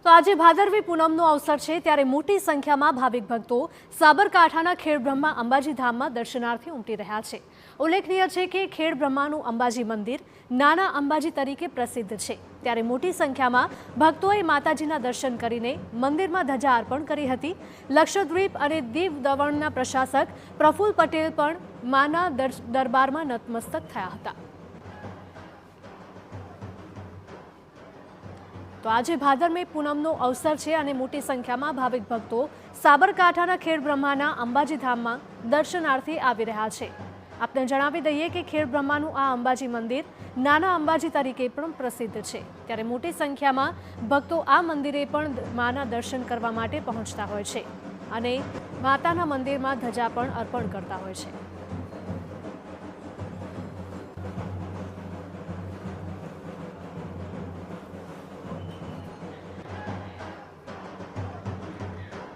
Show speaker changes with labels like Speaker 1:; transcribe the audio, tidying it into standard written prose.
Speaker 1: તો આજે ભાદરવી પૂનમનો અવસર છે ત્યારે મોટી સંખ્યામાં ભાવિક ભક્તો સાબરકાંઠાના ખેડબ્રહ્મા અંબાજી ધામમાં દર્શનાર્થે ઉમટી રહ્યા છે। ઉલ્લેખનીય છે કે ખેડબ્રહ્માનું અંબાજી મંદિર નાના અંબાજી તરીકે પ્રસિદ્ધ છે, ત્યારે મોટી સંખ્યામાં ભક્તોએ માતાજીના દર્શન કરીને મંદિરમાં ધજા અર્પણ કરી હતી। લક્ષદ્વીપ અને દીવ દમણના પ્રશાસક પ્રફુલ્લ પટેલ પણ માના દરબારમાં નતમસ્તક થયા હતા। તો આજે ભાદરવી પૂનમનો અવસર છે અને મોટી સંખ્યામાં ભાવિક ભક્તો સાબરકાંઠાના ખેડબ્રહ્માના અંબાજી ધામમાં દર્શનાર્થે આવી રહ્યા છે। આપને જણાવી દઈએ કે ખેડબ્રહ્માનું આ અંબાજી મંદિર નાના અંબાજી તરીકે પણ પ્રસિદ્ધ છે, ત્યારે મોટી સંખ્યામાં ભક્તો આ મંદિરે પણ માના દર્શન કરવા માટે પહોંચતા હોય છે અને માતાના મંદિરમાં ધજા પણ અર્પણ કરતા હોય છે।